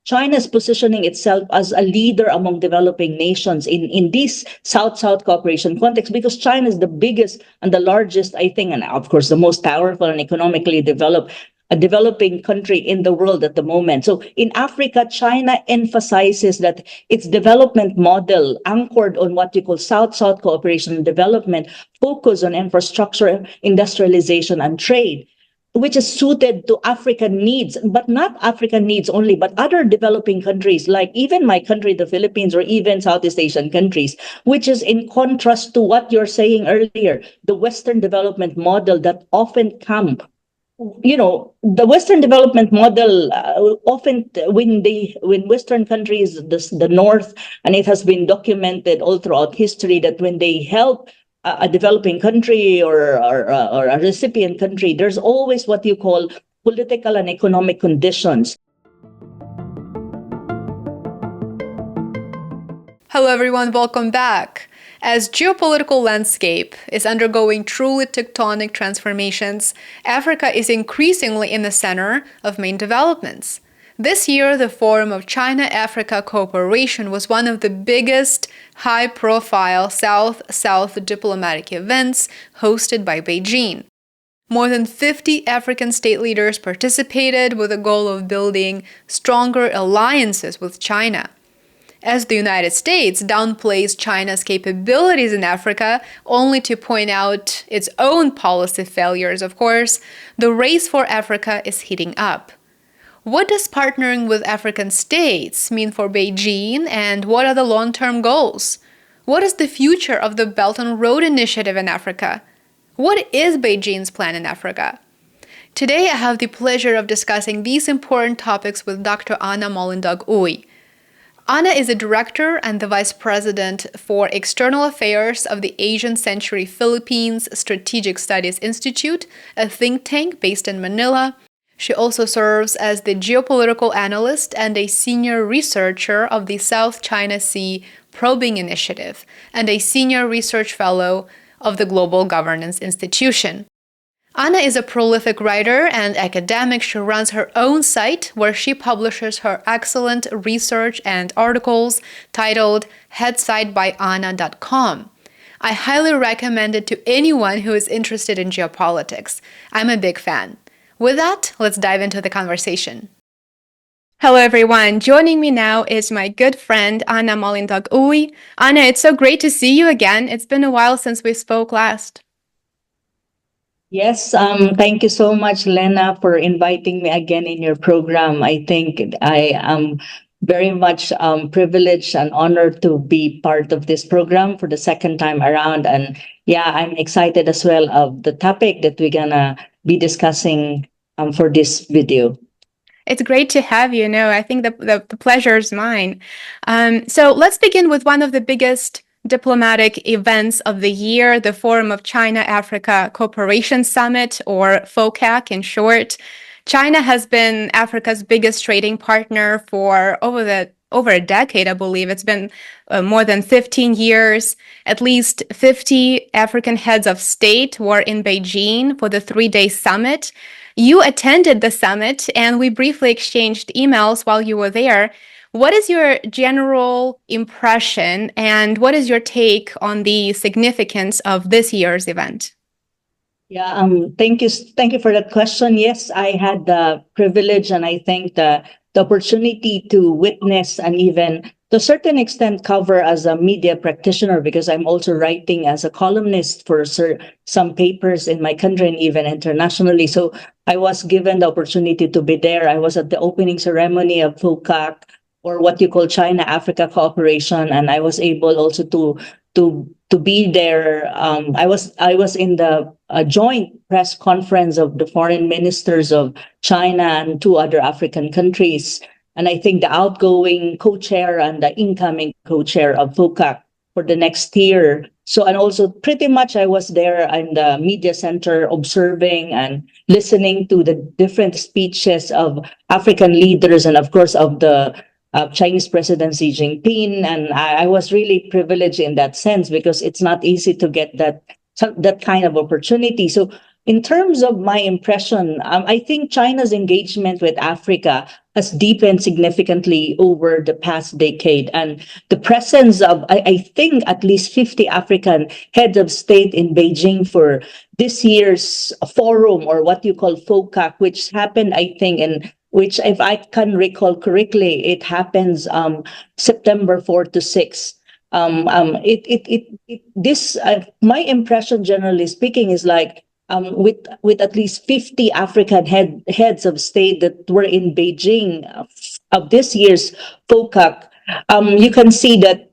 China is positioning itself as a leader among developing nations in this South-South cooperation context, because China is the biggest and the largest, I think, and of course the most powerful and economically developed, a developing country in the world at the moment. So in Africa, China emphasizes that its development model, anchored on what you call South-South cooperation and development, focus on infrastructure, industrialization, and trade, which is suited to African needs, but not African needs only, but other developing countries, like even my country, the Philippines, or even Southeast Asian countries, which is in contrast to what you're saying earlier, the Western development model that often come, the Western development model, often when Western countries, the North, and it has been documented all throughout history that when they help a developing country or a recipient country, there's always what you call political and economic conditions. Hello everyone, welcome back. As geopolitical landscape is undergoing truly tectonic transformations, Africa is increasingly in the center of main developments. This year, the Forum of China-Africa Cooperation was one of the biggest high-profile South-South diplomatic events hosted by Beijing. More than 50 African state leaders participated with the goal of building stronger alliances with China. As the United States downplays China's capabilities in Africa, only to point out its own policy failures, of course, the race for Africa is heating up. What does partnering with African states mean for Beijing, and what are the long-term goals? What is the future of the Belt and Road Initiative in Africa? What is Beijing's plan in Africa? Today, I have the pleasure of discussing these important topics with Dr. Anna Malindog-Uy. Anna is a director and the vice president for external affairs of the Asian Century Philippines Strategic Studies Institute, a think tank based in Manila. She also serves as the geopolitical analyst and a senior researcher of the South China Sea Probing Initiative, and a senior research fellow of the Global Governance Institution. Anna is a prolific writer and academic. She runs her own site where she publishes her excellent research and articles titled headsightbyanna.com. I highly recommend it to anyone who is interested in geopolitics. I'm a big fan. With that, let's dive into the conversation. Hello, everyone. Joining me now is my good friend, Anna Malindog-Uy. Anna, it's so great to see you again. It's been a while since we spoke last. Yes, thank you so much, Lena, for inviting me again in your program. I think I am very much privileged and honored to be part of this program for the second time around. And yeah, I'm excited as well of the topic that we're gonna be discussing for this video. It's great to have you. I think the pleasure is mine. So let's begin with one of the biggest diplomatic events of the year, the Forum of China-Africa Cooperation Summit, or FOCAC in short. China has been Africa's biggest trading partner for over a decade, I believe. It's been more than 15 years. At least 50 African heads of state were in Beijing for the 3-day summit. You attended the summit, and we briefly exchanged emails while you were there. What is your general impression, and what is your take on the significance of this year's event? Yeah, thank you for that question. Yes, I had the privilege and I think the opportunity to witness and even to a certain extent cover as a media practitioner, because I'm also writing as a columnist for some papers in my country and even internationally. So I was given the opportunity to be there. I was at the opening ceremony of FOCAC, or what you call China-Africa Cooperation, and I was able also to be there. I was in the joint press conference of the foreign ministers of China and 2 other African countries, and I think the outgoing co-chair and the incoming co-chair of FOCAC for the next year. So, and also pretty much I was there in the media center observing and listening to the different speeches of African leaders and of course of the Chinese President Xi Jinping, and I was really privileged in that sense because it's not easy to get that kind of opportunity. So in terms of my impression, I think China's engagement with Africa has deepened significantly over the past decade. And the presence of, I think, at least 50 African heads of state in Beijing for this year's forum, or what you call FOCAC, which happened, I think, in which, if I can recall correctly, it happens September 4 to 6. This, my impression, generally speaking, is like, with at least 50 African heads of state that were in Beijing of this year's FOCAC, you can see that,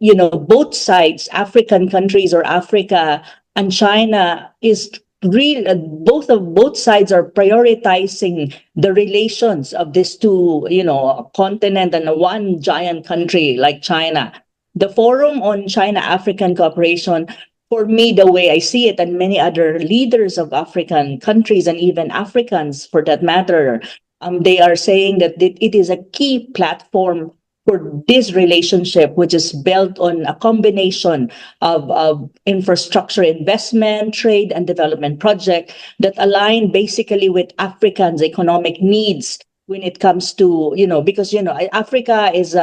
both sides, African countries or Africa and China, is real. Both sides are prioritizing the relations of these two, continent and one giant country like China. The Forum on China-African Cooperation, for me, the way I see it, and many other leaders of African countries and even Africans for that matter, they are saying that it is a key platform for this relationship, which is built on a combination of infrastructure investment, trade, and development project that align basically with Africans' economic needs when it comes to, because, Africa is,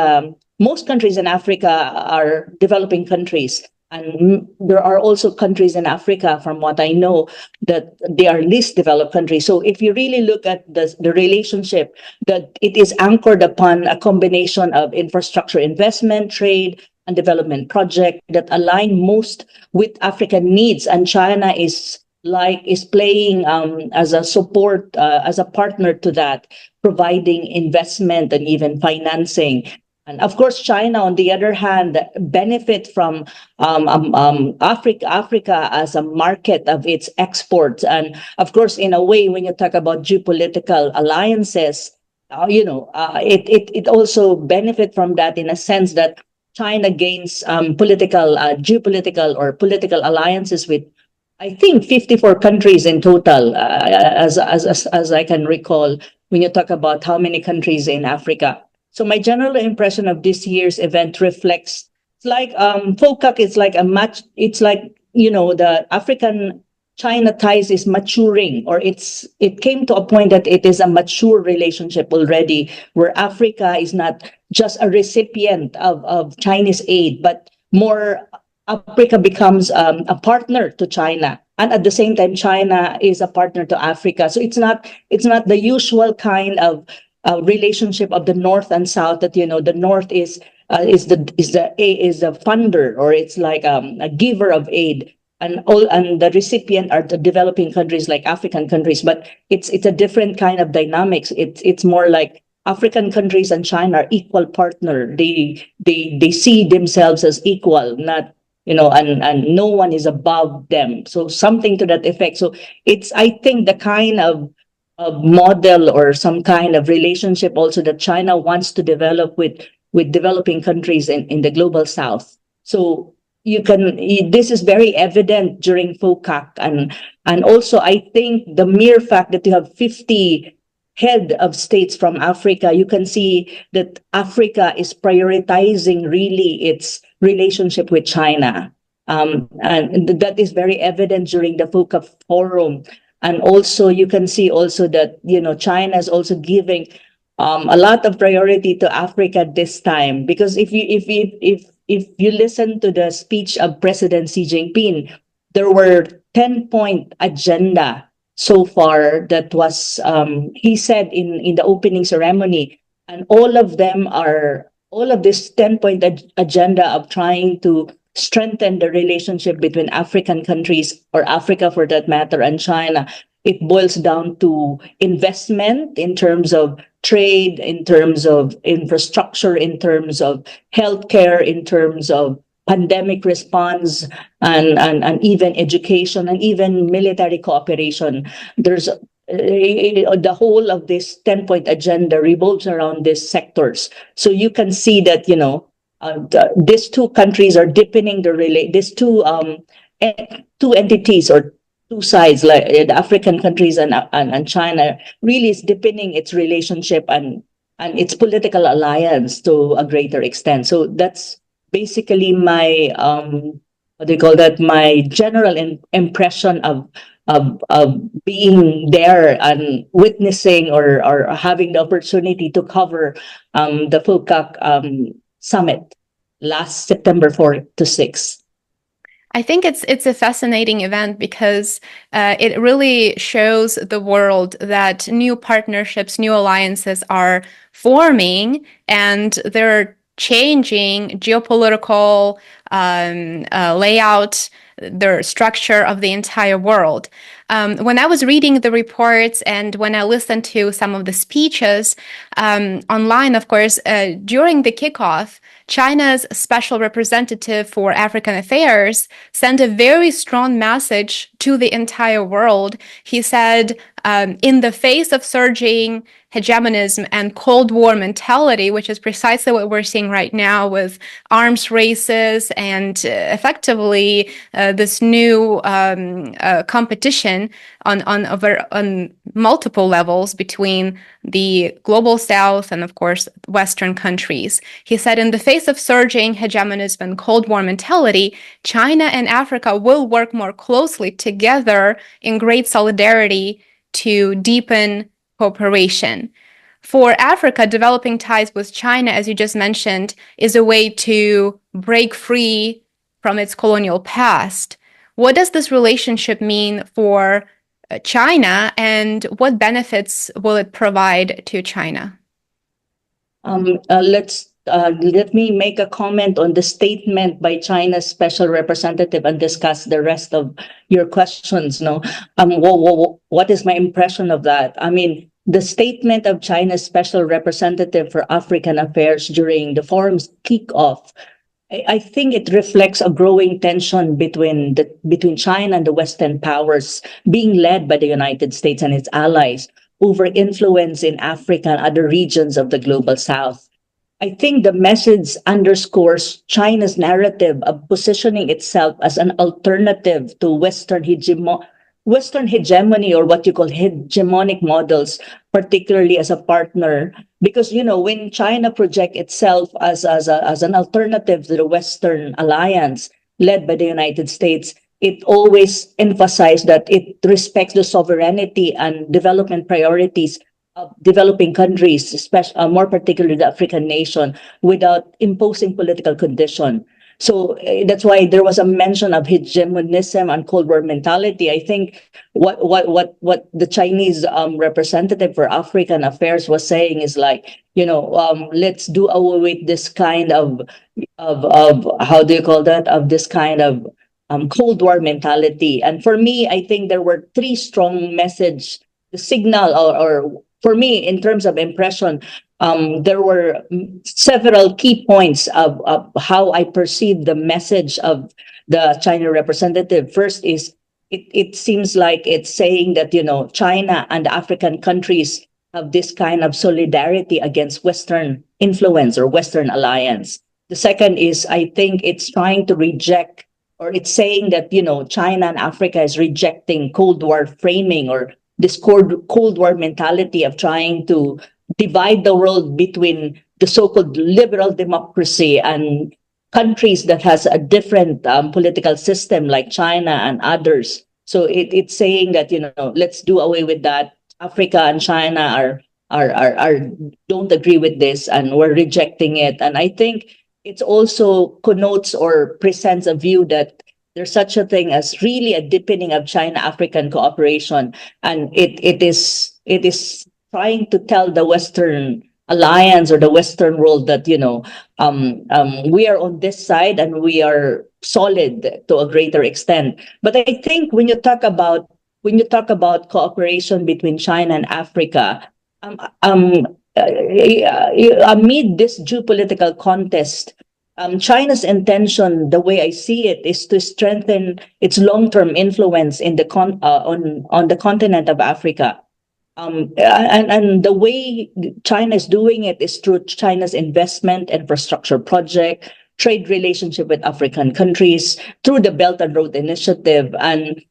most countries in Africa are developing countries. And there are also countries in Africa, from what I know, that they are least developed countries. So if you really look at the relationship, that it is anchored upon a combination of infrastructure investment, trade, and development project that align most with African needs. And China is playing as a support, as a partner to that, providing investment and even financing. And of course, China, on the other hand, benefit from Africa as a market of its exports. And of course, in a way, when you talk about geopolitical alliances, it also benefit from that, in a sense that China gains geopolitical or political alliances with, I think, 54 countries in total, as I can recall, when you talk about how many countries in Africa. So my general impression of this year's event reflects, it's like, FOCAC is like a match. It's like, the African China ties is maturing, or it came to a point that it is a mature relationship already, where Africa is not just a recipient of Chinese aid, but more, Africa becomes a partner to China. And at the same time, China is a partner to Africa. So it's not the usual kind of relationship of the North and South, that, the North is the funder, or it's like a giver of aid, and the recipient are the developing countries like African countries. But it's a different kind of dynamics. It's more like African countries and China are equal partner. They see themselves as equal, not, and no one is above them. So something to that effect. So it's, I think, the kind of model or some kind of relationship also that China wants to develop with developing countries in the global South. So this is very evident during FOCAC, and also I think the mere fact that you have 50 head of states from Africa, you can see that Africa is prioritizing really its relationship with China. And that is very evident during the FOCAC forum. And also, you can see also that, China is also giving a lot of priority to Africa this time, because if you listen to the speech of President Xi Jinping, there were 10-point agenda so far that was he said in the opening ceremony, and all of this 10-point agenda of trying to strengthen the relationship between African countries, or Africa for that matter, and China. It boils down to investment in terms of trade, in terms of infrastructure, in terms of healthcare, in terms of pandemic response, and even education, and even military cooperation. There's the whole of this 10-point agenda revolves around these sectors. So you can see that, these two countries are deepening these two entities, or two sides, like the African countries and China, really is deepening its relationship and its political alliance to a greater extent. So that's basically my what do you call that? My general impression of being there and witnessing or having the opportunity to cover the FOCAC summit last September 4th to 6th. I think it's a fascinating event because it really shows the world that new partnerships, new alliances are forming, and they're changing geopolitical layout, the structure of the entire world. When I was reading the reports and when I listened to some of the speeches online, of course, during the kickoff, China's special representative for African affairs sent a very strong message to the entire world. He said, in the face of surging hegemonism and Cold War mentality, which is precisely what we're seeing right now with arms races and effectively this new competition on multiple levels between the global South and, of course, Western countries. He said, in the face of surging hegemonism and Cold War mentality, China and Africa will work more closely together in great solidarity to deepen cooperation. For Africa, developing ties with China, as you just mentioned, is a way to break free from its colonial past. What does this relationship mean for China, and what benefits will it provide to China? Let me make a comment on the statement by China's special representative and discuss the rest of your questions. No, what is my impression of that? I mean, the statement of China's special representative for African affairs during the forum's kickoff, I think it reflects a growing tension between China and the Western powers, being led by the United States and its allies, over influence in Africa and other regions of the global South. I think the message underscores China's narrative of positioning itself as an alternative to Western hegemony, or what you call hegemonic models, particularly as a partner. Because, when China projects itself as an alternative to the Western alliance led by the United States, it always emphasized that it respects the sovereignty and development priorities of developing countries, especially more particularly the African nation, without imposing political condition. So that's why there was a mention of hegemonism and Cold War mentality. I think what the Chinese representative for African affairs was saying is like, let's do away with this kind of how do you call that, of this kind of Cold War mentality. And for me, I think there were three strong message, the signal, or for me, in terms of impression, there were several key points of how I perceive the message of the China representative. First is it seems like it's saying that, China and African countries have this kind of solidarity against Western influence or Western alliance. The second is, I think it's trying to reject, or it's saying that, China and Africa is rejecting Cold War framing, or this Cold War mentality of trying to divide the world between the so-called liberal democracy and countries that has a different political system like China and others. So it's saying that, let's do away with that. Africa and China are don't agree with this, and we're rejecting it. And I think it also connotes or presents a view that there's such a thing as really a deepening of China-African cooperation, and it is trying to tell the Western alliance or the Western world that we are on this side and we are solid to a greater extent. But I think when you talk about cooperation between China and Africa, amid this geopolitical contest, China's intention, the way I see it, is to strengthen its long-term influence in the on the continent of Africa. And the way China is doing it is through China's investment, infrastructure project, trade relationship with African countries, through the Belt and Road Initiative, and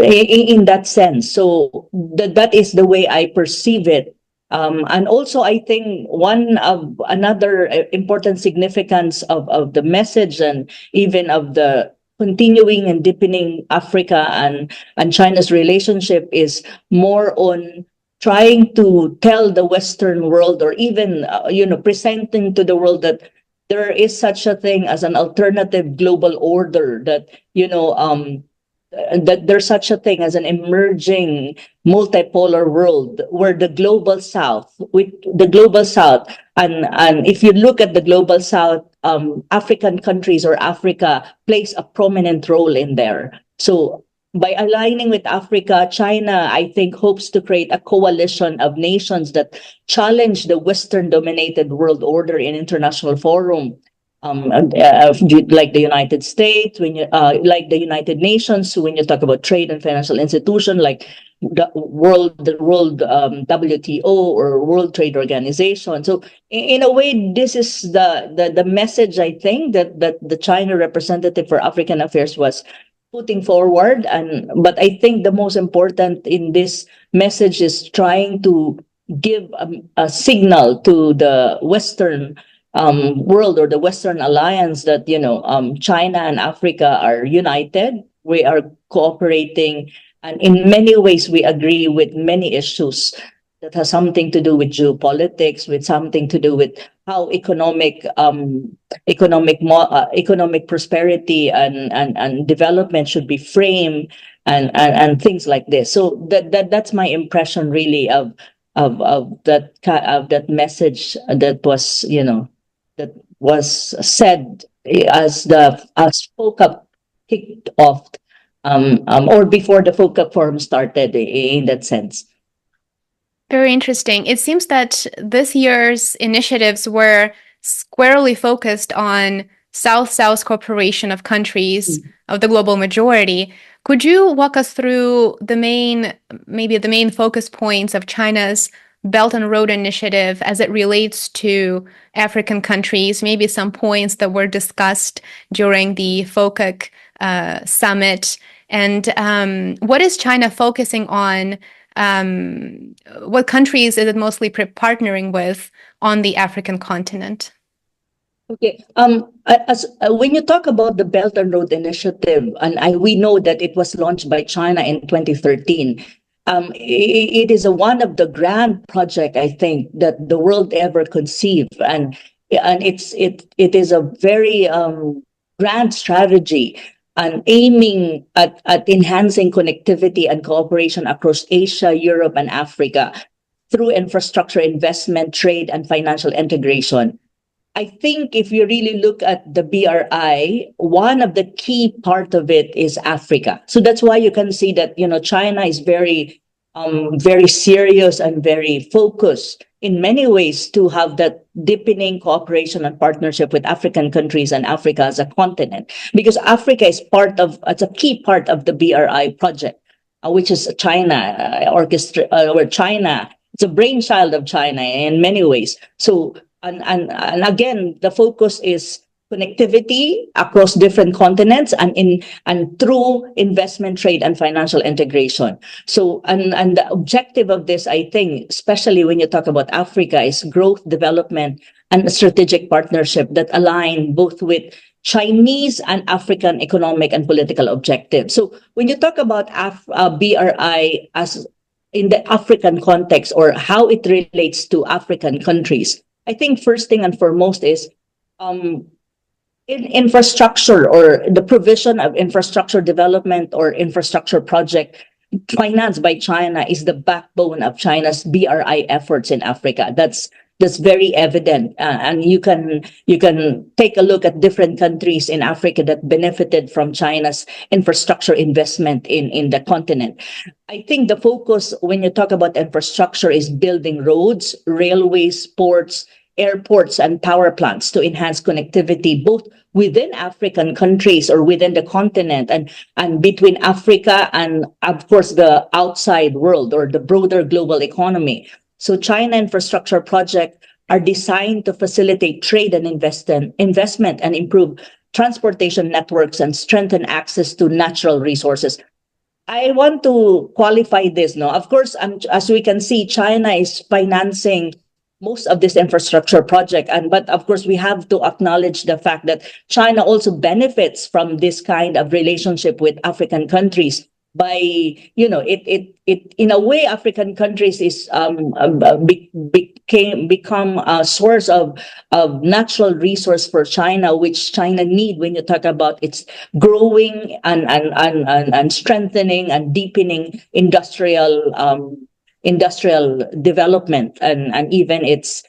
in that sense. So that is the way I perceive it. And also, I think another important significance of the message, and even of the continuing and deepening Africa and China's relationship is more on trying to tell the Western world, or even presenting to the world that there is such a thing as an alternative global order, that that there's such a thing as an emerging multipolar world where the global south, and if you look at the global south, African countries or Africa plays a prominent role in there. So by aligning with Africa, China, I think, hopes to create a coalition of nations that challenge the Western dominated world order in international forum, like the United States, like the United Nations, when you talk about trade and financial institution, like the world WTO or World Trade Organization. So in a way, this is the message, I think, that the China representative for African affairs was putting forward. But I think the most important in this message is trying to give a signal to the Western world, or the Western alliance, that China and Africa are united. We are cooperating, and in many ways we agree with many issues that has something to do with geopolitics, with something to do with how economic prosperity and development should be framed, and things like this. So that's my impression, really, of that message that was said as FOCAP kicked off, or before the FOCAP forum started, in that sense. Very interesting. It seems that this year's initiatives were squarely focused on South-South cooperation of countries of the global majority. Could you walk us through maybe the main focus points of China's Belt and Road Initiative as it relates to African countries, maybe some points that were discussed during the FOCAC summit, and what is China focusing on? What countries is it mostly partnering with on the African continent? Okay. When you talk about the Belt and Road Initiative, and we know that it was launched by China in 2013, it is one of the grand project, I think, that the world ever conceived, and it is a very grand strategy, and aiming at enhancing connectivity and cooperation across Asia, Europe, and Africa through infrastructure investment, trade, and financial integration. I think if you really look at the BRI, one of the key part of it is Africa. So that's why you can see that China is very serious and very focused in many ways to have that deepening cooperation and partnership with African countries and Africa as a continent, because Africa is it's a key part of the BRI project, which is China or China. It's a brainchild of China in many ways. So and again, the focus is connectivity across different continents, and through investment, trade, and financial integration. So and the objective of this, I think, especially when you talk about Africa, is growth, development, and a strategic partnership that align both with Chinese and African economic and political objectives. So when you talk about BRI as in the African context, or how it relates to African countries, I think first thing and foremost is in infrastructure, or the provision of infrastructure development or infrastructure project financed by China is the backbone of China's BRI efforts in Africa. That's very evident, and you can take a look at different countries in Africa that benefited from China's infrastructure investment in the continent. I think the focus when you talk about infrastructure is building roads, railways, ports, airports, and power plants to enhance connectivity both within African countries or within the continent, and between Africa and, of course, the outside world or the broader global economy. So China infrastructure projects are designed to facilitate trade and investment, and improve transportation networks and strengthen access to natural resources. I want to qualify this. No, of course, as we can see, China is financing most of this infrastructure project. And but of course, we have to acknowledge the fact that China also benefits from this kind of relationship with African countries by, it in a way, African countries is become a source of natural resource for China, which China need when you talk about its growing and strengthening and deepening industrial development, and even its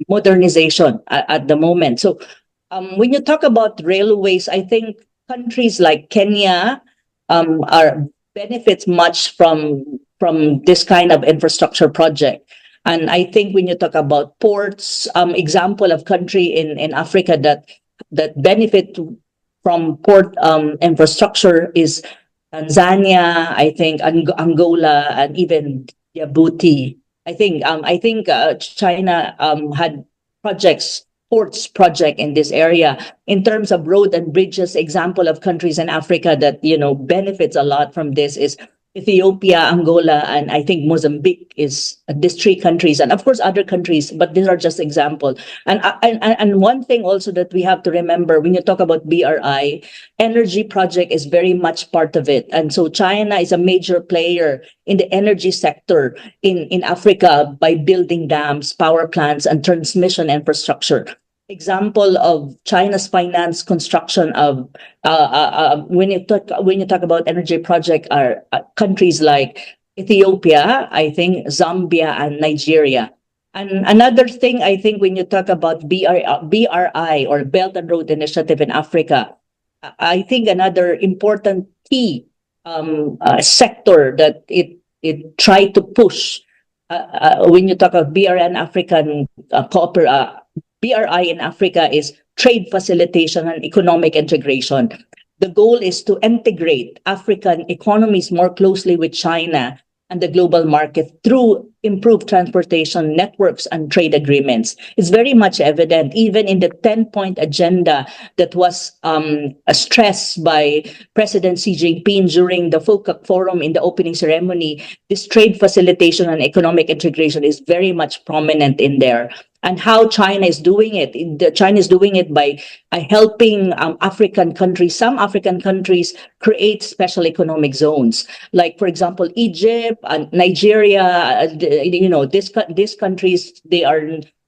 modernization at the moment. So when you talk about railways, I think countries like Kenya are benefits much from this kind of infrastructure project. And I think when you talk about ports, example of country in Africa that benefit from port infrastructure is Tanzania, I think Angola, and even Djibouti. I think China had ports project in this area. In terms of road and bridges, example of countries in Africa that benefits a lot from this is Ethiopia, Angola, and I think Mozambique is these three countries, and of course other countries, but these are just examples. And one thing also that we have to remember when you talk about BRI, energy project is very much part of it. And so China is a major player in the energy sector in Africa by building dams, power plants, and transmission infrastructure. Example of China's finance construction of when you talk about energy project are countries like Ethiopia, I think Zambia, and Nigeria. And another thing, I think when you talk about BRI or Belt and Road Initiative in Africa, I think another important key sector that it tried to push when you talk about BRI and African BRI in Africa is trade facilitation and economic integration. The goal is to integrate African economies more closely with China and the global market through improved transportation networks and trade agreements. It's very much evident, even in the 10-point agenda that was stressed by President Xi Jinping during the FOCAC forum in the opening ceremony. This trade facilitation and economic integration is very much prominent in there. And how China is doing it. China is doing it by helping African countries. Some African countries create special economic zones, like for example Egypt and Nigeria. These countries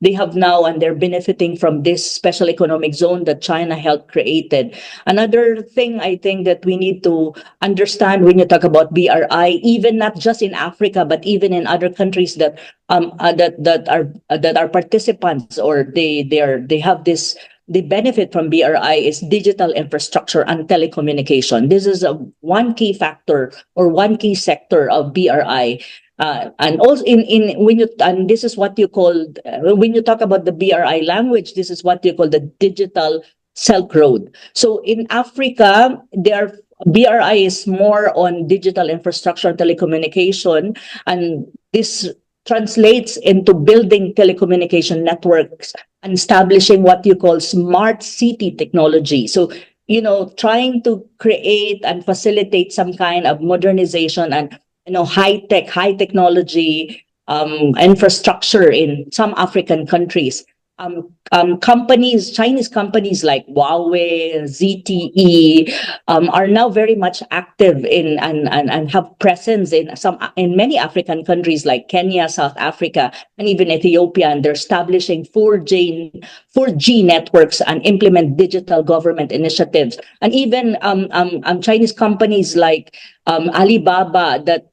they have now, and they're benefiting from this special economic zone that China helped created. Another thing I think that we need to understand when you talk about BRI, even not just in Africa, but even in other countries that are participants, or they have this, they benefit from BRI, is digital infrastructure and telecommunication. This is one key factor or one key sector of BRI. And also and this is what you call, when you talk about the BRI language, this is what you call the digital Silk Road. So in Africa, BRI is more on digital infrastructure and telecommunication, and this translates into building telecommunication networks and establishing what you call smart city technology. So, trying to create and facilitate some kind of modernization and high technology infrastructure in some African countries. Chinese companies like Huawei, ZTE, are now very much active in and have presence in many African countries like Kenya, South Africa, and even Ethiopia, and they're establishing 4G networks and implement digital government initiatives. And even Chinese companies like Alibaba that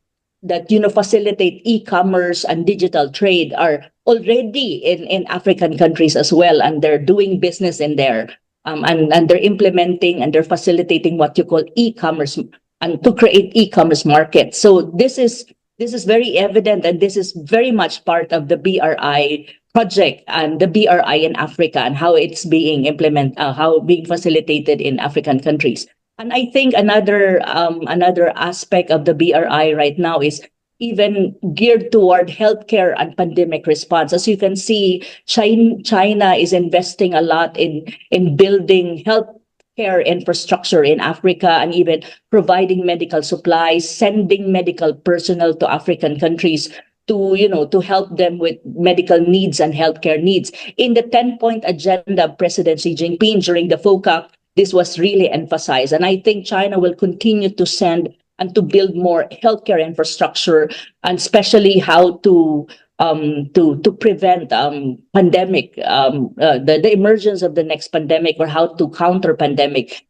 facilitate e-commerce and digital trade are already in African countries as well, and they're doing business in there, and they're implementing and they're facilitating what you call e-commerce, and to create e-commerce markets. So this is very evident, and this is very much part of the BRI project and the BRI in Africa, and how it's being implemented, how being facilitated in African countries. And I think another aspect of the BRI right now is even geared toward healthcare and pandemic response. As you can see, China is investing a lot in building healthcare infrastructure in Africa, and even providing medical supplies, sending medical personnel to African countries to help them with medical needs and healthcare needs. In the 10-point agenda of President Xi Jinping during the FOCAC, this was really emphasized. And I think China will continue to send and to build more healthcare infrastructure, and especially how to prevent pandemic, the emergence of the next pandemic, or how to counter pandemic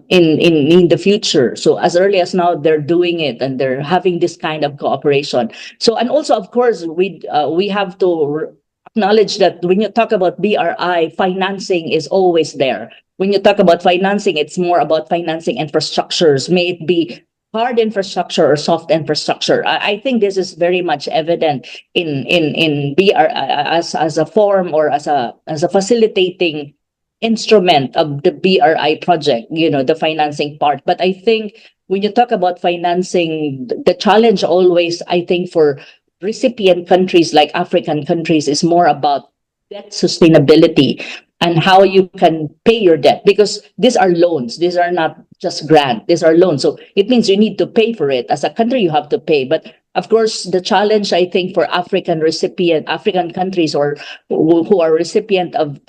in the future. So as early as now, they're doing it, and they're having this kind of cooperation. So, and also, of course, we have to acknowledge that when you talk about BRI, financing is always there. When you talk about financing, it's more about financing infrastructures, may it be hard infrastructure or soft infrastructure. I think this is very much evident in BR as a form, or as a facilitating instrument of the BRI project, the financing part. But I think when you talk about financing, the challenge always, I think, for recipient countries like African countries is more about debt sustainability and how you can pay your debt, because these are loans. These are not just grant. These are loans. So it means you need to pay for it. As a country, you have to pay. But of course, the challenge, I think, for African countries, or who are recipient of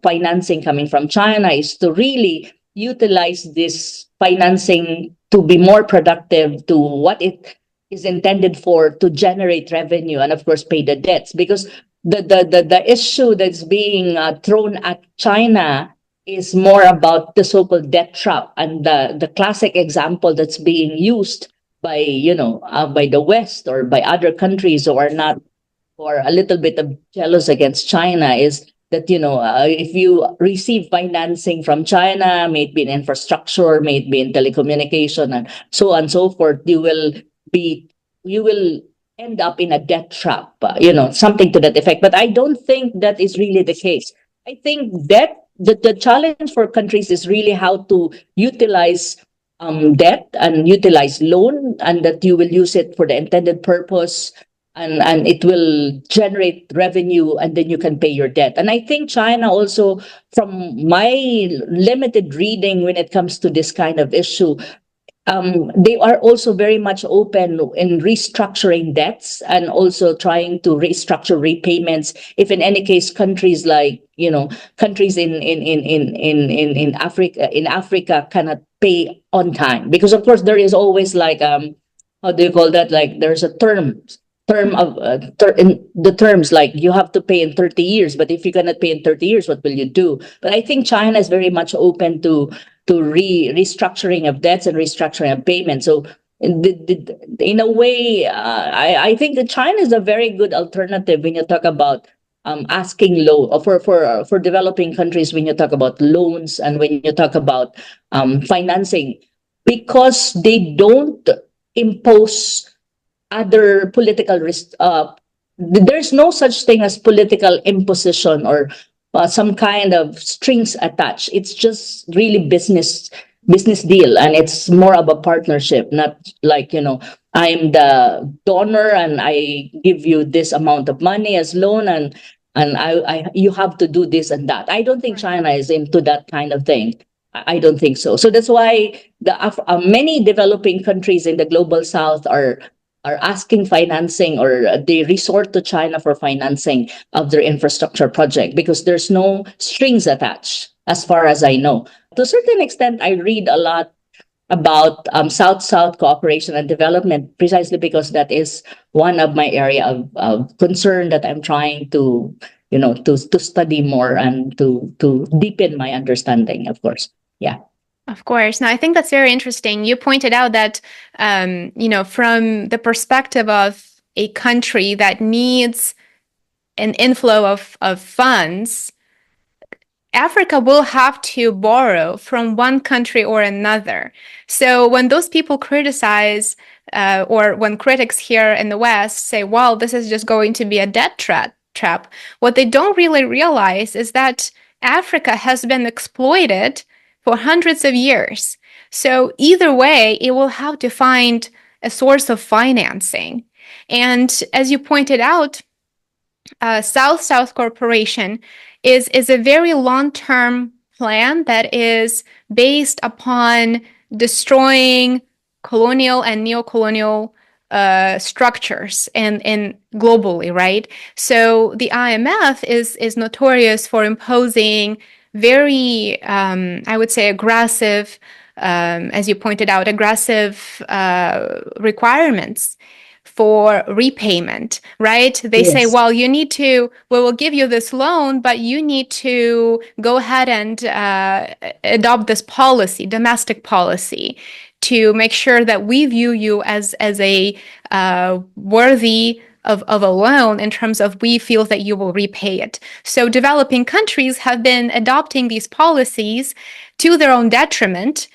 financing coming from China, is to really utilize this financing to be more productive to what it is intended for, to generate revenue and, of course, pay the debts. Because the issue that's being thrown at China is more about the so-called debt trap, and the classic example that's being used by by the West or by other countries who are not, or a little bit of jealous against China, is that if you receive financing from China, may it be in infrastructure, may it be in telecommunication, and so on and so forth, you will end up in a debt trap, something to that effect. But I don't think that is really the case. I think that the challenge for countries is really how to utilize debt and utilize loan, and that you will use it for the intended purpose, and it will generate revenue, and then you can pay your debt. And I think China also, from my limited reading when it comes to this kind of issue, they are also very much open in restructuring debts, and also trying to restructure repayments. If in any case, countries like countries in Africa cannot pay on time, because of course there is always like how do you call that? Like there's a term of in the terms, like you have to pay in 30 years. But if you cannot pay in 30 years, what will you do? But I think China is very much open to restructuring of debts and restructuring of payments. So in a way, I think that China is a very good alternative when you talk about asking loan, or for developing countries, when you talk about loans, and when you talk about financing, because they don't impose other political risk. There's no such thing as political imposition, or some kind of strings attached. It's just really business deal, and it's more of a partnership, not like I'm the donor and I give you this amount of money as loan, and I you have to do this and that. I don't think China is into that kind of thing. I don't think so. So that's why many developing countries in the global south are asking financing, or they resort to China for financing of their infrastructure project, because there's no strings attached, as far as I know. To a certain extent, I read a lot about South-South cooperation and development, precisely because that is one of my area of concern that I'm trying to to study more, and to deepen my understanding, of course. Yeah. Of course. Now, I think that's very interesting. You pointed out that, from the perspective of a country that needs an inflow of funds, Africa will have to borrow from one country or another. So when those people criticize, or when critics here in the West say, well, this is just going to be a debt trap, what they don't really realize is that Africa has been exploited for hundreds of years. So either way, it will have to find a source of financing. And as you pointed out, South-South cooperation is a very long-term plan that is based upon destroying colonial and neo-colonial structures and globally, right? So the IMF is notorious for imposing very, I would say, aggressive, as you pointed out, aggressive requirements for repayment, right? They say, Yes. well, we will give you this loan, but you need to go ahead and adopt this policy, domestic policy, to make sure that we view you as a worthy of a loan in terms of we feel that you will repay it. So developing countries have been adopting these policies to their own detriment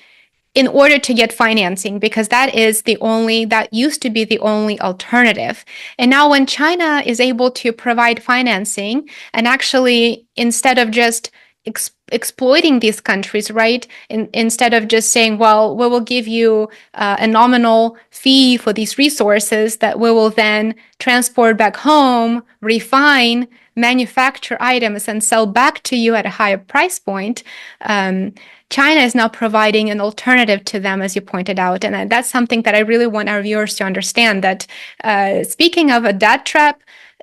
in order to get financing, because that used to be the only alternative. And now when China is able to provide financing, and actually instead of just exploiting these countries, right? Instead of just saying, well, we will give you a nominal fee for these resources that we will then transport back home, refine, manufacture items, and sell back to you at a higher price point. China is now providing an alternative to them, as you pointed out. And that's something that I really want our viewers to understand, that speaking of a debt trap,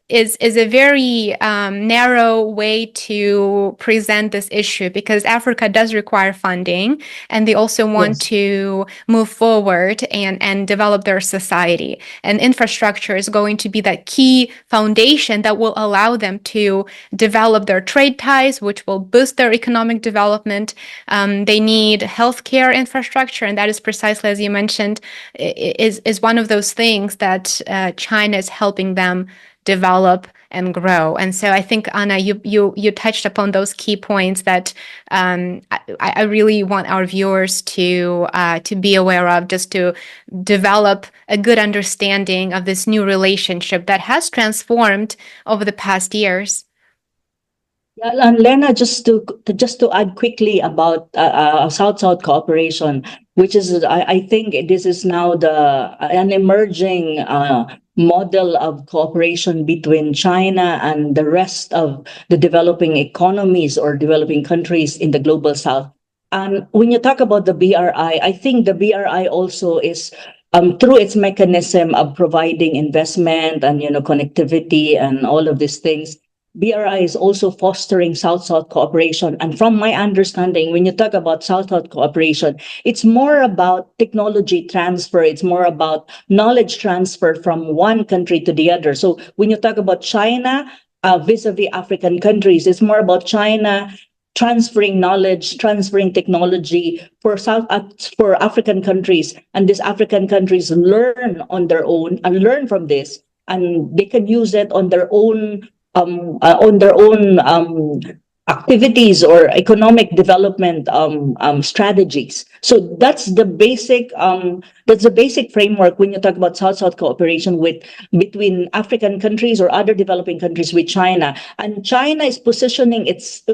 is a very narrow way to present this issue, because Africa does require funding, and they also want Yes. to move forward and develop their society. And infrastructure is going to be that key foundation that will allow them to develop their trade ties, which will boost their economic development. They need healthcare infrastructure, and that is precisely, as you mentioned, is one of those things that China is helping them develop and grow. And so I think, Anna, you touched upon those key points that I really want our viewers to be aware of, just to develop a good understanding of this new relationship that has transformed over the past years. Yeah, and Lena, just to add quickly about South-South cooperation, which is I think this is now the an emerging model of cooperation between China and the rest of the developing economies or developing countries in the global South. And when you talk about the BRI, I think the BRI also is through its mechanism of providing investment and connectivity and all of these things. BRI is also fostering South-South cooperation. And from my understanding, when you talk about South-South cooperation, it's more about technology transfer. It's more about knowledge transfer from one country to the other. So when you talk about China vis-a-vis African countries, it's more about China transferring knowledge, transferring technology for African countries, and these African countries learn on their own and learn from this, and they can use it on their own activities or economic development strategies. So that's the basic framework when you talk about South-South cooperation between African countries or other developing countries with China. And China is positioning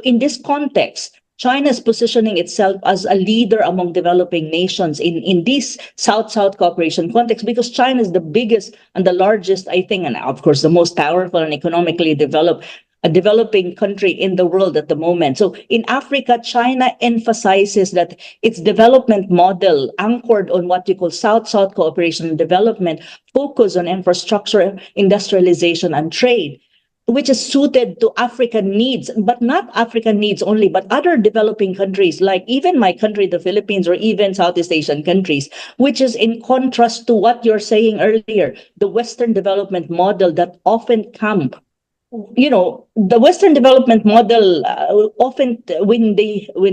in this context. China is positioning itself as a leader among developing nations in this South-South cooperation context, because China is the biggest and the largest, I think, and of course the most powerful and economically developed, a developing country in the world at the moment. So in Africa, China emphasizes that its development model, anchored on what you call South-South cooperation and development, focus on infrastructure, industrialization, and trade, which is suited to African needs, but not African needs only, but other developing countries, like even my country, the Philippines, or even Southeast Asian countries, which is in contrast to what you're saying earlier, the Western development model that often come. The Western development model often, when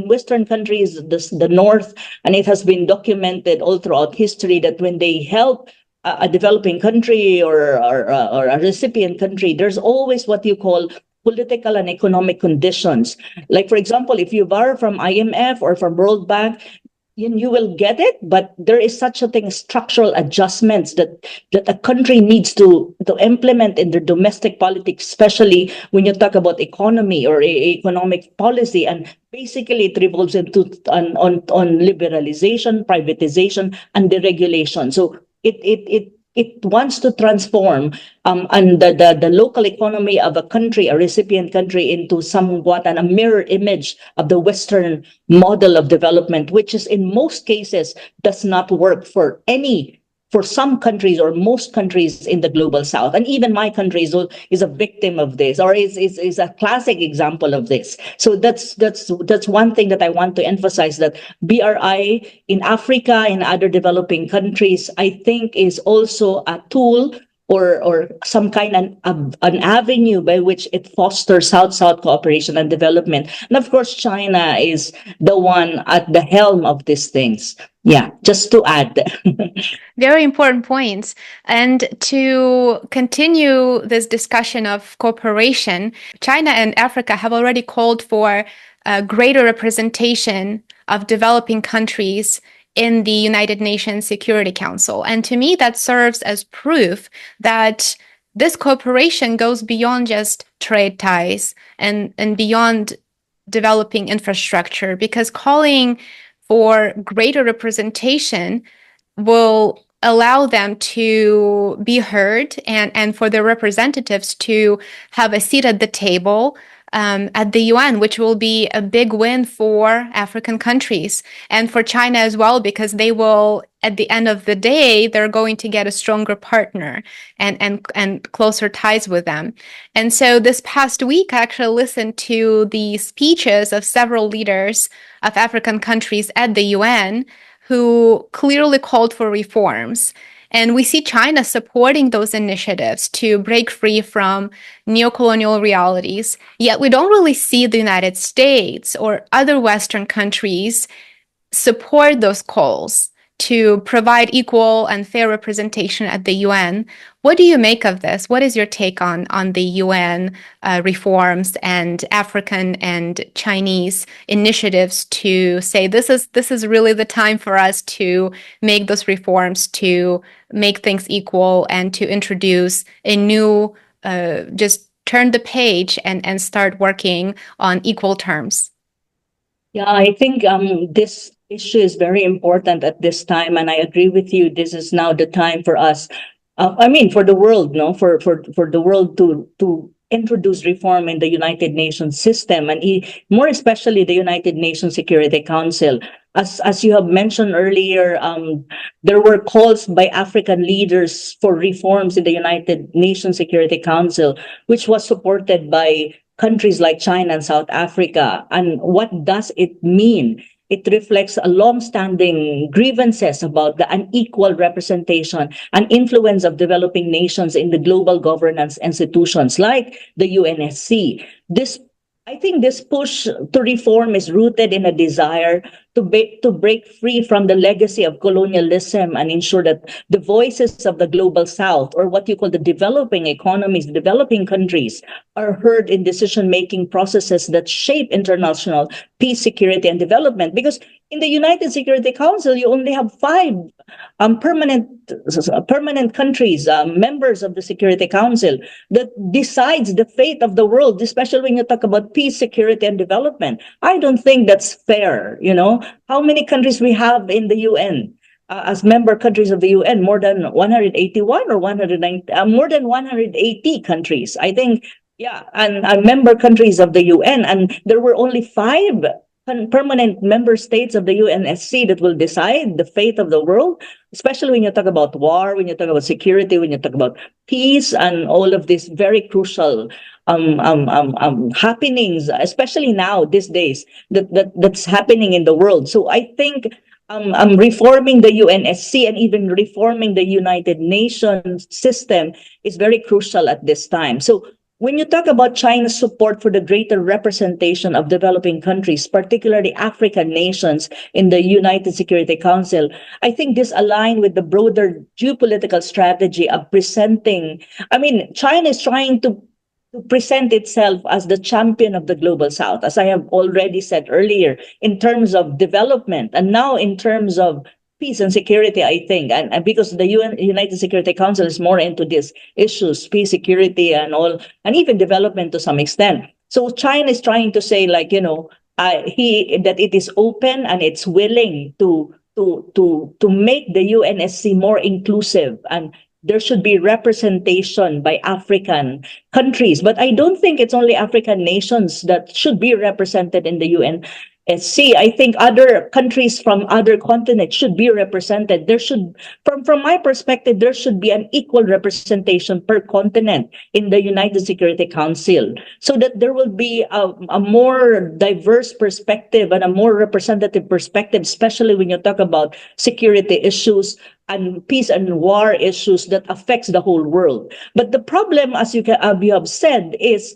Western countries, the North, and it has been documented all throughout history that when they help a developing country or a recipient country, there's always what you call political and economic conditions. Like, for example, if you borrow from IMF or from World Bank, you will get it, but there is such a thing as structural adjustments that a country needs to implement in their domestic politics, especially when you talk about economy or economic policy. And basically it revolves into on liberalization, privatization, and deregulation. So it wants to transform and the local economy of a country, a recipient country, into somewhat a mirror image of the Western model of development, which is in most cases does not work for any for some countries or most countries in the global south, and even my country is a victim of this, or is a classic example of this. So that's one thing that I want to emphasize, that BRI in Africa and other developing countries, I think, is also a tool or some kind of an avenue by which it fosters South-South cooperation and development. And of course, China is the one at the helm of these things. Yeah, just to add. Very important points. And to continue this discussion of cooperation, China and Africa have already called for a greater representation of developing countries in the United Nations Security Council. And to me, that serves as proof that this cooperation goes beyond just trade ties and beyond developing infrastructure, because calling for greater representation will allow them to be heard and for their representatives to have a seat at the table at the UN, which will be a big win for African countries and for China as well, because they will, at the end of the day, they're going to get a stronger partner and closer ties with them. And so this past week, I actually listened to the speeches of several leaders of African countries at the UN who clearly called for reforms. And we see China supporting those initiatives to break free from neocolonial realities. Yet we don't really see the United States or other Western countries support those calls to provide equal and fair representation at the UN. What do you make of this? What is your take on the UN reforms and African and Chinese initiatives to say this is really the time for us to make those reforms, to make things equal, and to introduce a new, just turn the page and start working on equal terms? Yeah, I think this issue is very important at this time, and I agree with you. This is now the time for us. I mean, for the world, no, for the world to introduce reform in the United Nations system, and more especially the United Nations Security Council. As you have mentioned earlier, there were calls by African leaders for reforms in the United Nations Security Council, which was supported by countries like China and South Africa. And what does it mean? It reflects a long-standing grievances about the unequal representation and influence of developing nations in the global governance institutions like the UNSC. I think this push to reform is rooted in a desire to break free from the legacy of colonialism and ensure that the voices of the global south, or what you call the developing economies, developing countries, are heard in decision-making processes that shape international peace, security, and development. Because in the United Security Council, you only have five permanent countries, members of the Security Council, that decides the fate of the world, especially when you talk about peace, security, and development. I don't think that's fair. How many countries we have in the UN? As member countries of the UN, more than 181 or 190, more than 180 countries, I think. Yeah, and member countries of the UN, and there were only five permanent member states of the UNSC that will decide the fate of the world, especially when you talk about war, when you talk about security, when you talk about peace, and all of these very crucial happenings, especially now these days that's happening in the world. So I think reforming the UNSC and even reforming the United Nations system is very crucial at this time. So when you talk about China's support for the greater representation of developing countries, particularly African nations in the United Security Council, I think this aligns with the broader geopolitical strategy of presenting. I mean, China is trying to present itself as the champion of the global south, as I have already said earlier, in terms of development, and now in terms of peace and security, I think, and because the United Security Council is more into these issues, peace, security, and all, and even development to some extent. So China is trying to say, like, that it is open and it's willing to make the UNSC more inclusive, and there should be representation by African countries. But I don't think it's only African nations that should be represented in the UN. UNSC. I think other countries from other continents should be represented. There should, from my perspective, there should be an equal representation per continent in the United Security Council, so that there will be a more diverse perspective and a more representative perspective, especially when you talk about security issues and peace and war issues that affects the whole world. But the problem, as you have said, is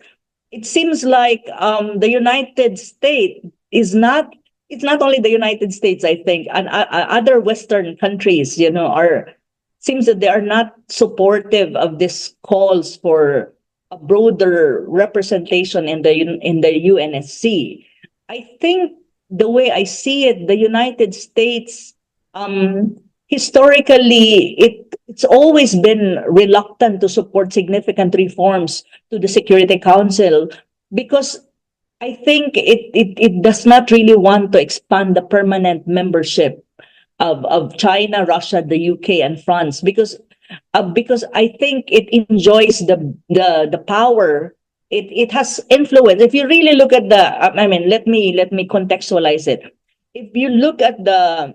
it seems like the United States is not. It's not only the United States, I think, and other Western countries, are seems that they are not supportive of these calls for a broader representation in the UNSC. I think the way I see it, the United States, historically, it's always been reluctant to support significant reforms to the Security Council because I think it does not really want to expand the permanent membership of China, Russia, the UK, and France because I think it enjoys the power. It has influence. If you really look at let me contextualize it. If you look at the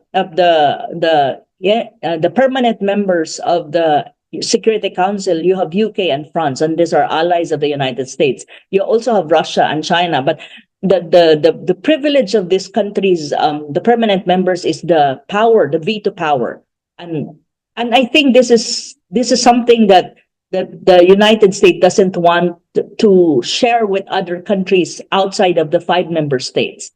permanent members of the Security Council, you have UK and France, and these are allies of the United States. You also have Russia and China, but the privilege of these countries, the permanent members, is the power, the veto power, and I think this is something that the United States doesn't want to share with other countries outside of the 5 member states.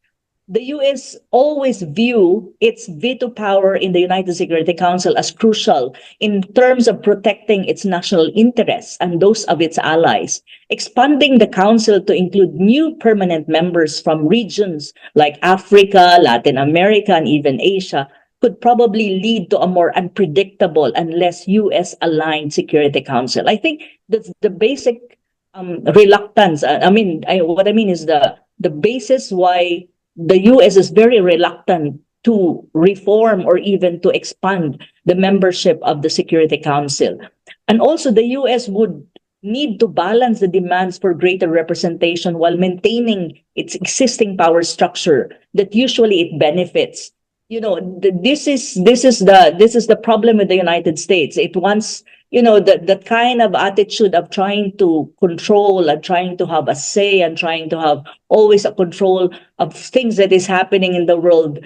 The US always view its veto power in the United Security Council as crucial in terms of protecting its national interests and those of its allies. Expanding the council to include new permanent members from regions like Africa, Latin America, and even Asia could probably lead to a more unpredictable and less US-aligned Security Council. I think that's the basic reluctance. What I mean is the basis why the US is very reluctant to reform or even to expand the membership of the Security Council. And also the US would need to balance the demands for greater representation while maintaining its existing power structure that usually it benefits. This is the problem with the United States. It wants, the kind of attitude of trying to control and trying to have a say and trying to have always a control of things that is happening in the world,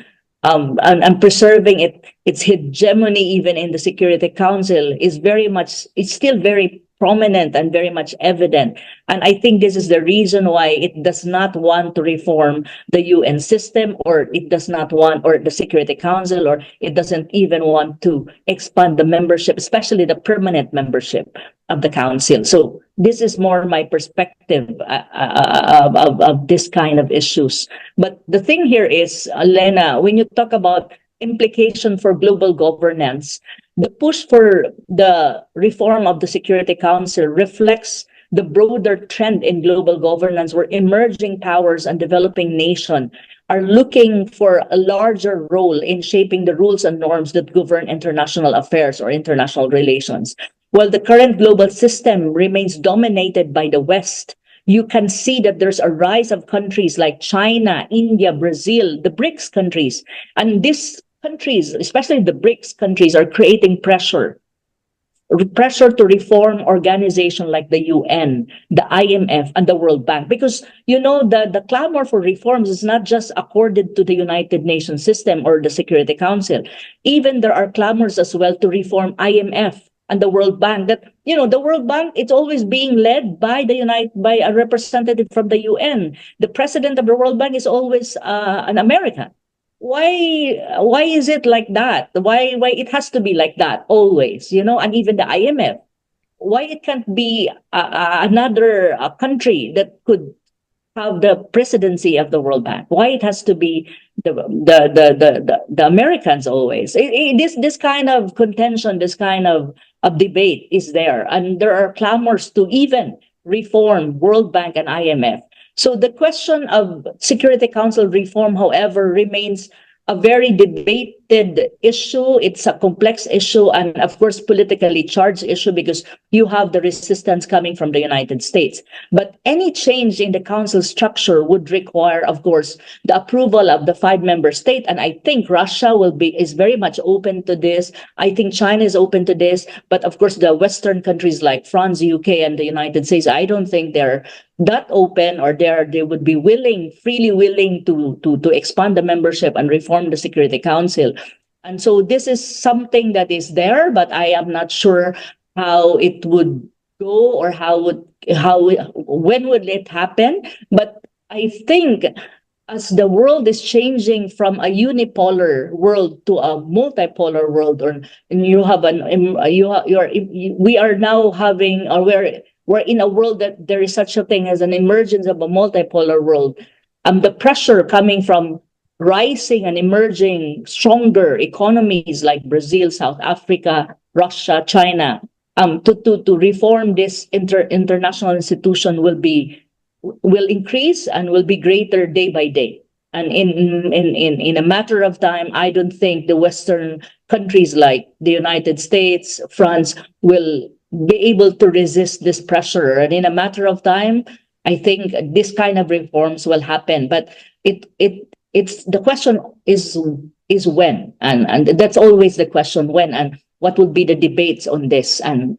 and preserving its hegemony even in the Security Council is it's still very prominent and very much evident. And I think this is the reason why it does not want to reform the UN system, or it does not want, or the Security Council, or it doesn't even want to expand the membership, especially the permanent membership of the Council. So this is more my perspective of this kind of issues. But the thing here is, Lena, when you talk about implication for global governance, the push for the reform of the Security Council reflects the broader trend in global governance, where emerging powers and developing nations are looking for a larger role in shaping the rules and norms that govern international affairs or international relations. While the current global system remains dominated by the West, you can see that there's a rise of countries like China, India, Brazil, the BRICS countries, and these countries, especially the BRICS countries, are creating pressure to reform organizations like the UN, the IMF, and the World Bank. Because, the clamor for reforms is not just accorded to the United Nations system or the Security Council. Even there are clamors as well to reform IMF and the World Bank. That, the World Bank, it's always being led by by a representative from the UN. The president of the World Bank is always an American. Why is it like that? Why it has to be like that always, and even the IMF, why it can't be another country that could have the presidency of the World Bank? Why it has to be the Americans always? This kind of contention, this kind of debate is there, and there are clamors to even reform World Bank and IMF. So the question of Security Council reform, however, remains a very debated complicated issue. It's a complex issue, and of course, politically charged issue because you have the resistance coming from the United States. But any change in the council structure would require, of course, the approval of the five-member state. And I think Russia is very much open to this. I think China is open to this. But of course, the Western countries like France, UK, and the United States, I don't think they're that open, or they would be freely willing to expand the membership and reform the Security Council. And so this is something that is there, but I am not sure how it would go, or when would it happen. But I think as the world is changing from a unipolar world to a multipolar world, or you have we are now having, or we're in a world that there is such a thing as an emergence of a multipolar world. The pressure coming from rising and emerging stronger economies like Brazil, South Africa, Russia, China, to reform this international institution will increase and will be greater day by day. And in a matter of time, I don't think the Western countries like the United States, France will be able to resist this pressure. And in a matter of time, I think this kind of reforms will happen. But it's the question is when, and that's always the question, when, and what would be the debates on this. And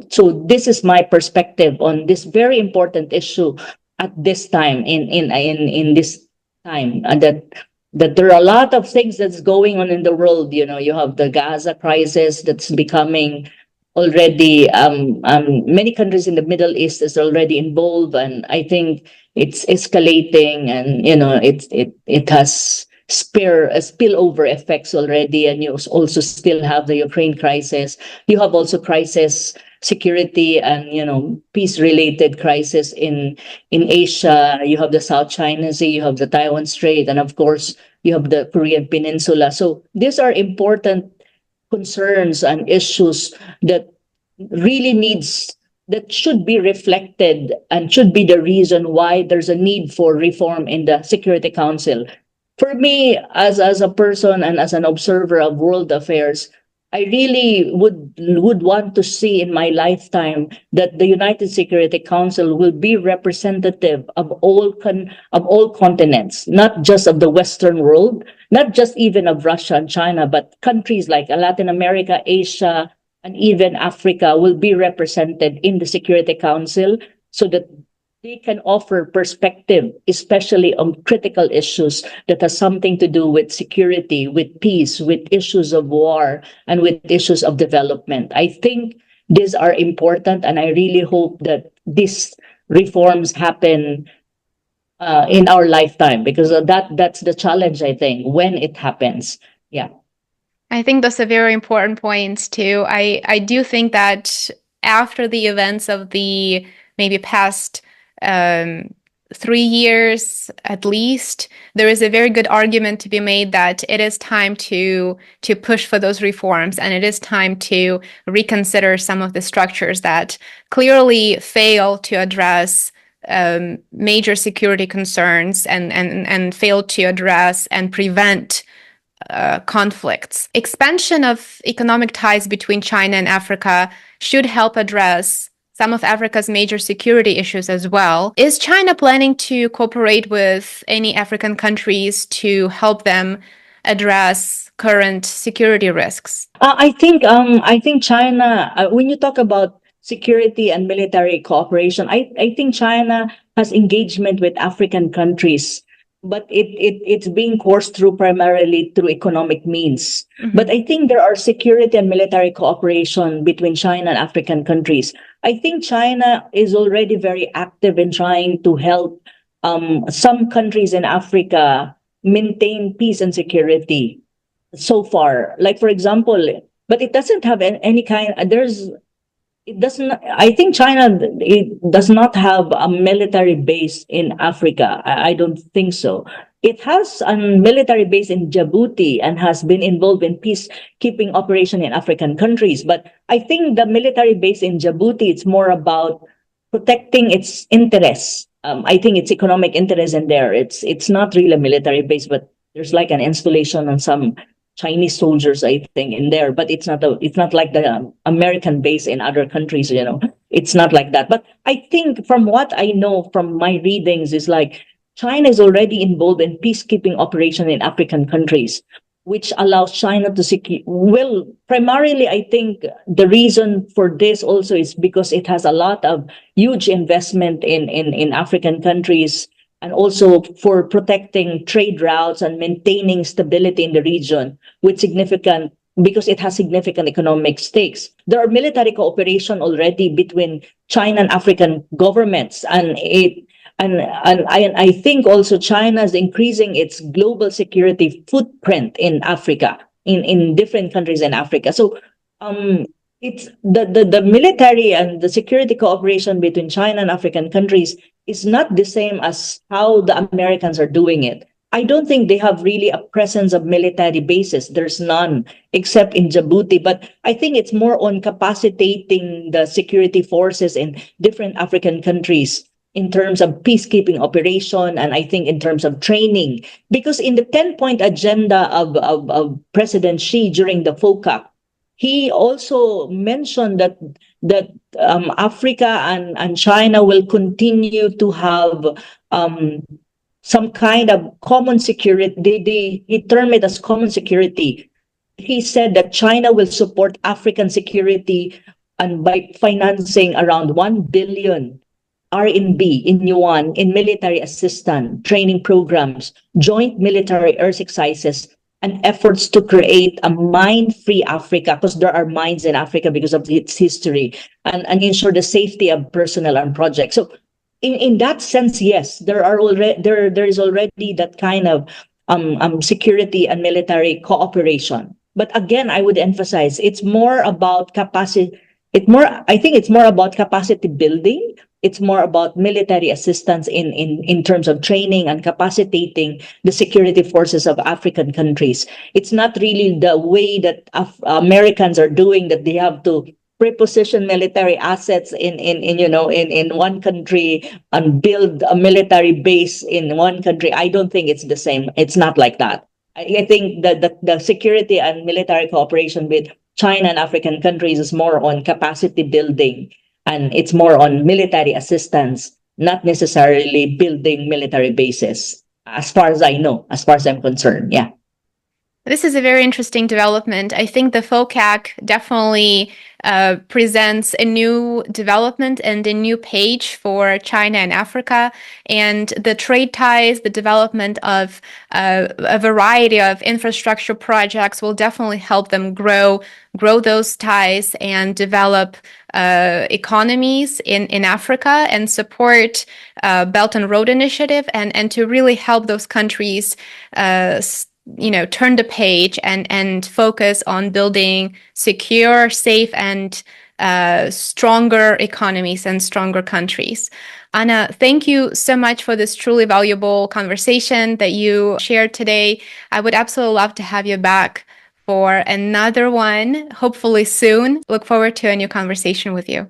so this is my perspective on this very important issue at this time, in this time, and that there are a lot of things that's going on in the world. You have the Gaza crisis that's becoming already, many countries in the Middle East is already involved, and I think it's escalating, and it has spillover effects already. And you also still have the Ukraine crisis. You have also crisis security and peace related crisis in Asia. You have the South China Sea, you have the Taiwan Strait, and of course you have the Korean Peninsula. So these are important concerns and issues that that should be reflected and should be the reason why there's a need for reform in the Security Council. For me, as a person and as an observer of world affairs, I really would want to see in my lifetime that the United Security Council will be representative of all continents, not just of the Western world, not just even of Russia and China, but countries like Latin America, Asia, and even Africa will be represented in the Security Council, so that they can offer perspective, especially on critical issues that has something to do with security, with peace, with issues of war, and with issues of development. I think these are important, and I really hope that these reforms happen in our lifetime, because that's the challenge, I think, when it happens. Yeah. I think that's a very important point too. I do think that after the events of the maybe past 3 years at least, there is a very good argument to be made that it is time to push for those reforms, and it is time to reconsider some of the structures that clearly fail to address major security concerns and fail to address and prevent conflicts. Expansion of economic ties between China and Africa should help address some of Africa's major security issues as well. Is China planning to cooperate with any African countries to help them address current security risks? I think China, when you talk about security and military cooperation, I think China has engagement with African countries, but it's being coursed through primarily through economic means. Mm-hmm. But I think there are security and military cooperation between China and African countries. I think China is already very active in trying to help some countries in Africa maintain peace and security so far. Like, for example, but it doesn't have any kind, it doesn't, I think China, it does not have a military base in Africa. I don't think so. It has a military base in Djibouti and has been involved in peacekeeping operation in African countries. But I think the military base in Djibouti, it's more about protecting its interests. I think its economic interest in there. It's not really a military base, but there's like an installation on some Chinese soldiers, I think, in there, but it's not like the American base in other countries, It's not like that. But I think from what I know from my readings is like China is already involved in peacekeeping operation in African countries, which allows China to secure. Well, primarily, I think the reason for this also is because it has a lot of huge investment in African countries, and also for protecting trade routes and maintaining stability in the region with significant, because it has significant economic stakes. There are military cooperation already between China and African governments, and I think also China is increasing its global security footprint in Africa, in different countries in Africa. So it's the military and the security cooperation between China and African countries is not the same as how the Americans are doing it. I don't think they have really a presence of military bases. There's none except in Djibouti. But I think it's more on capacitating the security forces in different African countries in terms of peacekeeping operation, and I think in terms of training. Because in the 10-point agenda of President Xi during the FOCAC, he also mentioned that Africa and China will continue to have some kind of common security. He termed it as common security. He said that China will support African security and by financing around 1 billion RMB in yuan in military assistance, training programs, joint military exercises, and efforts to create a mine-free Africa, because there are mines in Africa because of its history, and ensure the safety of personnel and projects. So in that sense, yes, there is already that kind of security and military cooperation. But again, I would emphasize it's more about capacity. I think it's more about capacity building. It's more about military assistance in terms of training and capacitating the security forces of African countries. It's not really the way that Americans are doing, that they have to preposition military assets in one country and build a military base in one country. I don't think it's the same. It's not like that. I think that the security and military cooperation with China and African countries is more on capacity building, and it's more on military assistance, not necessarily building military bases, as far as I know, as far as I'm concerned. Yeah. This is a very interesting development. I think the FOCAC definitely presents a new development and a new page for China and Africa, and the trade ties, the development of a variety of infrastructure projects will definitely help them grow those ties and develop economies in Africa and support Belt and Road Initiative, and to really help those countries turn the page and focus on building secure, safe, and stronger economies and stronger countries. Anna, thank you so much for this truly valuable conversation that you shared today. I would absolutely love to have you back for another one, hopefully soon. Look forward to a new conversation with you.